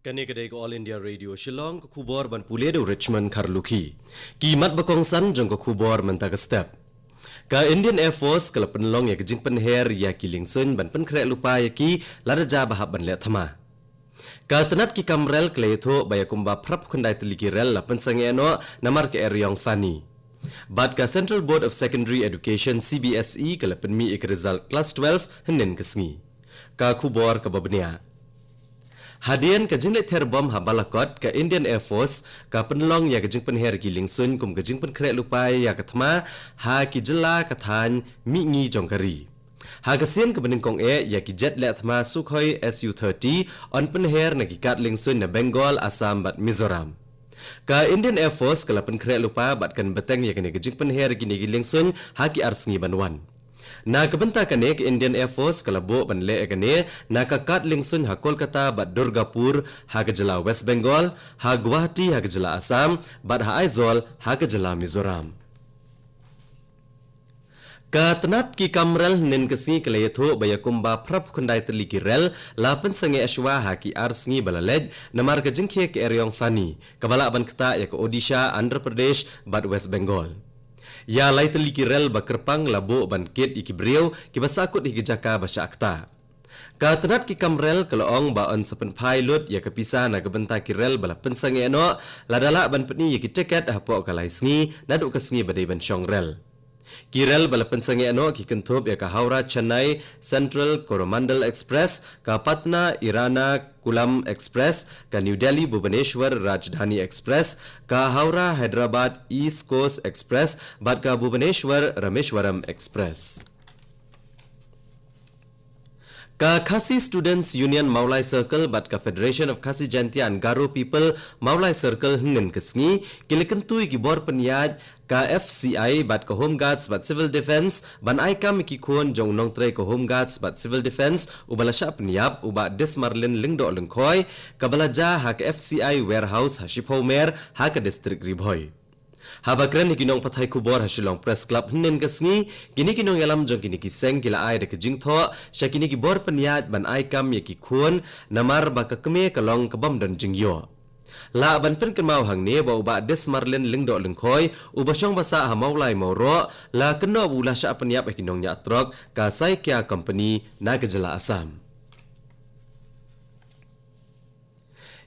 Kani kedai All India Radio Shillong ke kubor ban pule do Richmond Karluki. Kimat bakongsan jong ke kubor mentag step. Ka Indian Air Force kala penlong ya kejing penher ya kilingsun ban penkrek lupa ya ki laraja bahab ban le thama. Ka tenat ki kamrel kleto baya kumba prap kundai teliki rel la pensange no namar ke Eryong Fani. Bad ka Central Board of Secondary Education CBSE kala penmi ik result class 12 henen kesngi. Ka kubor ka babnia. Hadian ka jinglet terbom habalakot ka Indian Air Force ka penlong ya kejing penher kilingsun kum kejing penkrek lupai ya kathma ha ki jela kathan mi ngi jongkari. Ha kasien ka beningkong ya ki jet le athma Sukhoi Su-30 on penher na ki kat lingsun na Bengal, Assam bat Mizoram. Ka Indian Air Force kala penkrek lupa bat kan beteng ya kene kejing penher kini kilingsun ha ki arsengi banwan. Na kebenta kane ke Indian Air Force kalabo banle kane na kakat lingsun ha Kolkata bat Durgapur ha ke jela West Bengal ha Guwahati ha ke jela Assam bat ha Aizawl ha ke jela Mizoram. Ka tenat ki kamrel nen kesi kelayetho baya kumba prap kundai teliki rel la pensange ashwa ha ki arsengi balalej namar ke jingkhe ke Eryong Fani kabala ban keta ya ke Odisha, Andhra Pradesh bat West Bengal. Ya lai teliki rel bakerpang labo ban kit iki beriau ki basakut iki jaka basya akta. Ka tenat ki kamrel kaloong ba on sepen pilot ya kepisa na gebenta ki rel bala pensange eno ladala ban petni ya ki tiket hapo kalai sngi naduk ke sngi badai ban syong rel. Kirel bala pensange eno ki kentup ya ka Howrah Chennai Central Coromandel Express, ka Patna Irana Kulam Express, ka New Delhi Bhubaneswar Rajdhani Express, ka Howrah Hyderabad East Coast Express, bat ka Bhubaneswar Rameshwaram Express. Ka Khasi Students Union Maulai Circle bat ka Federation of Khasi Jantia and Garo People Maulai Circle hingen kesngi kilikentui gibor penyaj ka FCI bat ka Home Guards bat Civil Defense ban aikam ki kuon jong nong tre ka Home Guards bat Civil Defense ubala sya penyap uba Desmarlin lingdo lengkoi ka balaja ha ka FCI Warehouse ha Shiphomer ha ka District Ribhoy. Habakran kinong patay kubor ha Shillong Press Club hnen kasngi kini kinong yalam jong kini kiseng kila ay de kejingtho sya kini gibor penyat ban aikam ya ki kuon namar ba ka keme kalong kabam dan jingyo. La ban pen kenmau hang ne ba uba Desmarlin lingdo lengkoi uba syong basa ha maulai mauro la keno bula sya penyap kinong nya trok ka Saikia Company na kejela Assam.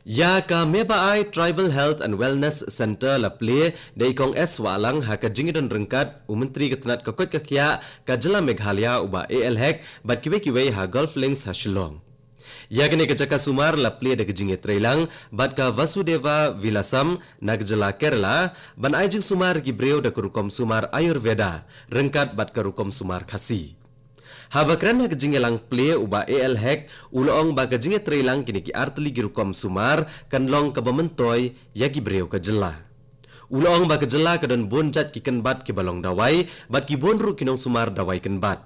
Ya ka Mebaai Tribal Health and Wellness Center la play de ikong walang ha ka jingidon rengkat umentri ketenat kokot kakya ka jela Meghalaya uba ALHEC bat kiwe ha Golf Links ha Shillong. Ya kene kejaka sumar la play de kejinge trailang bat ka Vasudeva Vilasam na kejela Kerala ban ajing sumar gibreu de kerukom sumar Ayurveda rengkat bat kerukom sumar Khasi. Habakran ha kejinge lang play uba ALHEC uloong ba kejinge trailang kini ki arteli girukom sumar kanlong ka bamentoy ya gibreu ka jela. Uloong ba ka jela kadon bonjat ki kenbat ki balong dawai bat ki bonru kinong sumar dawai kenbat.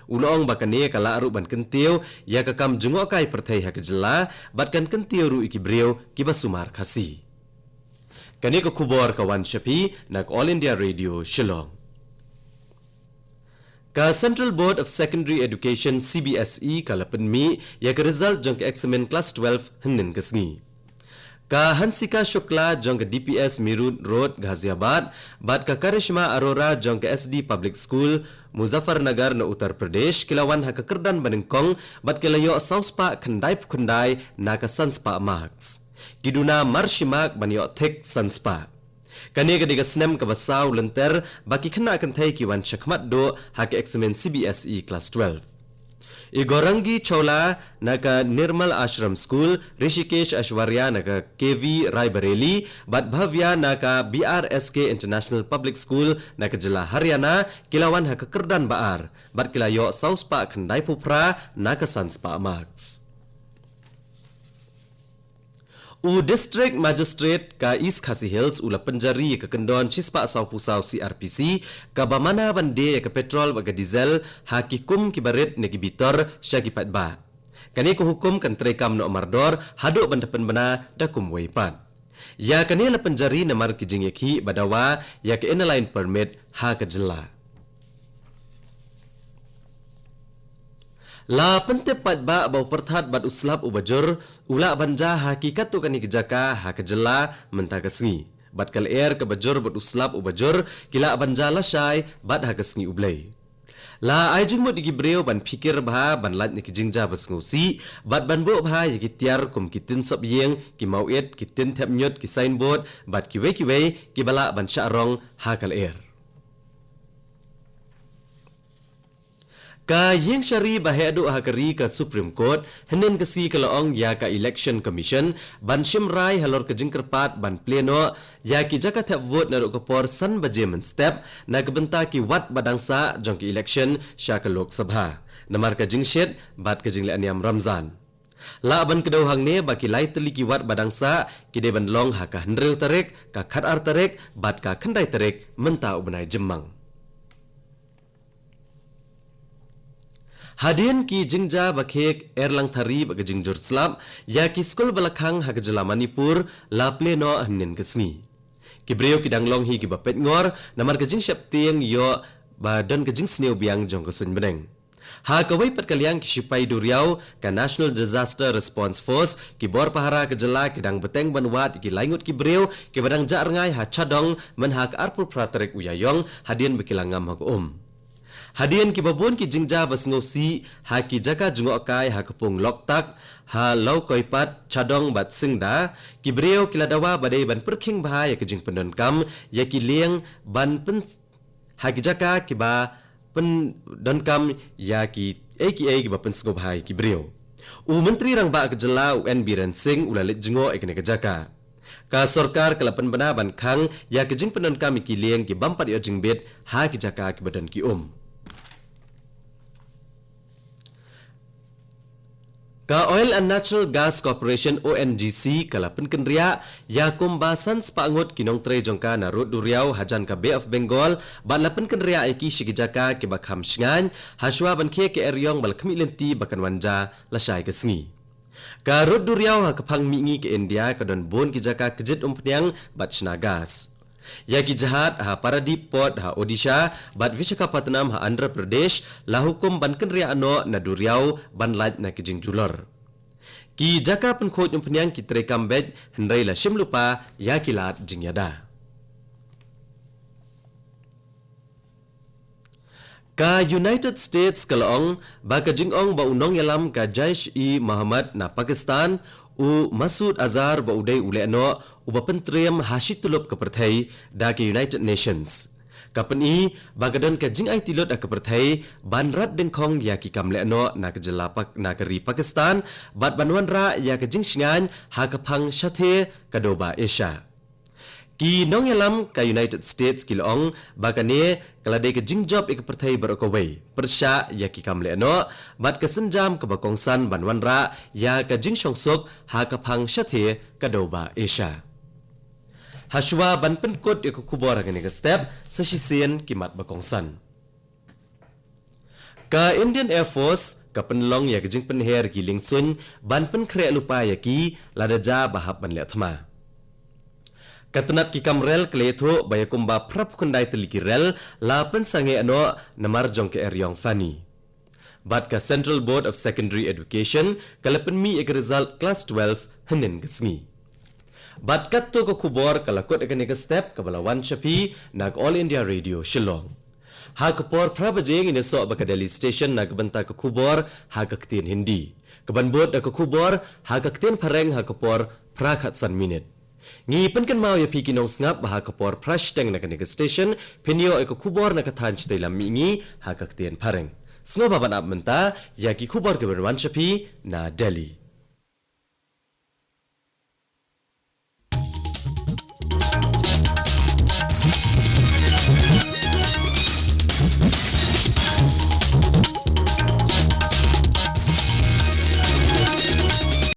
Uloong ba kane kala aru ban kentiu ya ka kam jungokai perthai ha ka jela bat kan kentiu ru iki breu ki basumar Khasi. Kani ko kubor kawan Shapi nak All India Radio Shillong. Ka Central Board of Secondary Education CBSE kala penmi ya ke result jong ke eksamen class 12 henen kesngi. Ka Hansika Shukla jong ke DPS Mirud Road Ghaziabad bat ka Karishma Arora jong ke SD Public School Muzaffarnagar na Uttar Pradesh kilawan ha ka Kerdan Banengkong bat kilayo sauspa khandai na ka sanspa marks. Giduna marshimak banyo thek sanspa. Kani ka diga snem ka basaw lenter baki kena akan thay kiwan syakmat do ha ka eksamen CBSE class 12. Igorangi Chola na ka Nirmal Ashram School, Rishikesh Ashwarya na ka KV Raebareli, bat Bhavya na ka BRSK International Public School na ka jela Haryana, kilawan ha ka Kerdan Baar, bat kilayo sauspa khandai pupra na ka sanspa marks. U District Magistrate ka East Khasi Hills ula penjari ka kendon Chispa Saw Pusau CRPC ka bamana bande ka petrol baga diesel ha kikum kibarit negi bitor syakipat ba. Kani ko hukum kan trekam no mardor hado bandapen bana da kumway pat. Ya kani la penjari na mar kijingeki badawa ya ka inline permit ha ka jela. La pentepat ba bau perthat bat uslap ubajur ula banja hakikat tu kani kejaka hakajela mentagasngi bat kal air ke bajur bat uslap ubajur kila banja lasai bat hagasngi ublai la ai jingmut igi breu ban pikir bha ban lat ni kijingja basngusi bat ban bo bha yiki tiar kum kitin sob yeng ki mauet kitin thep nyot ki signboard bat kiwe ki bala ban syarong hakal air ka yeng syari bahedu hakari ka Supreme Court henen kasi kalaong ya ka Election Commission ban shimrai halor ka jingkerpat ban pleno ya ki jaka thap vote na ro por san baje men step na kabenta ki wat badangsa jong ki election sha ka Lok Sabha namar ka jingshet bat ka jingle aniam Ramzan la ban kedau hang ne ba ki lai teli ki wat badangsa ki de ban long ha ka hnrel tarek ka khat ar tarek bat ka khandai tarek menta ubnai jemmang Hadin ki jingja bakhek erlang thari bag jingjur slap ya ki skol balakhang hagajala Manipur la pleno hanin kesni ki breu ki danglong hi ki bapet ngor namar ka jing shap tieng yo ba don ka jing sneu biang jong ka sun beneng ha ka wai pat kaliang ki sipai duriau ka National Disaster Response Force ki bor pahara ka jala ki dang beteng banwat ki laingut ki breu ki badang jar ngai ha chadong men ha ka arpur pratarek uyayong hadin bekilangam ha ko Hadian ki babon ki jingja basngosi ha ki jaka jungo kai ha kapung loktak ha lau koipat chadong bat singda ki breo ki ladawa badai ban perking bah ya ki jing pendon kam ya ki liang ban pen ha ki jaka ki ba pen don kam ya ki ba pen sngop hai ki breo u menteri rang ba kejela UN Biren Singh ulalit jungo ekne ke jaka ka sarkar kalapan bana ban khang ya ki jing pendon kam ki liang ki bampat yo jingbet ha ki jaka ki badan ki Ka Oil and Natural Gas Corporation ONGC kalapan kenria ya kumbasan spangot kinong tre jongka na rut duriau hajan ka Bay of Bengal ban lapan kenria iki shigijaka ke bakham shngan haswa ban khe ke eryong bal khmi lenti bakan wanja lasai ke sngi ka rut duriau ha kaphang mingi ke India ka don bon ki jaka kejit umpnyang bat gas ya ki jahat ha Paradip Port ha Odisha bat Visakhapatnam ha Andhra Pradesh la hukum ban kenria ano na duriau ban lait na kijing julor ki jaka pen khoj umpnyang ki tre kambet hendrai la shimlupa ya kilat jingyada ka United States kalong ba ka jingong ba unong yalam ka Jaish-e-Mohammed na Pakistan u Masud Azhar ba udai uleno uba pentriam hashitulup ka perthai da ke United Nations kapani bagadon ka jing ai tilot ka perthai banrat dengkhong ya ki kamleno na ka jelapak na ka ri Pakistan bat banwan ra ya ka jing shingan ha ka phang shathe ka doba Asia ki nong yalam ka United States kilong bakane kalade ka jing job ek perthai barokawai persha ya ki kamleno bat ka senjam ka bakongsan banwan ra ya ka jing shongsok ha ka phang shathe ka doba Asia Hashwa ban penkot ek kubor agane ka step sa shisien kimat bakongsan ka Indian Air Force ka penlong ya jing penher giling sun ban pen kre lupa ya ki ladaja bahap ban le thma katanat ki kamrel kletho bayakumba prap kundai teliki rel la pen sange ano namar jong ke eryong fani bat ka Central Board of Secondary Education kalapen mi ek result class 12 hanin gasngi bat katto ko kubor kalakot agane ka step kabalawan shapi nag All India Radio Shillong ha kapor prabajeng ine so ba Delhi station nag banta ka kubor ha kaktin Hindi kabanbot ka kubor ha kaktin pareng ha kapor prakhat san minute ngi penkan mau ya pikinong snap ba ha kapor prash teng na ka station pinyo ka kubor na ka than chtai lam mingi ha kaktin pareng sngo baban ab menta ya ki kubor ka ban shapi na Delhi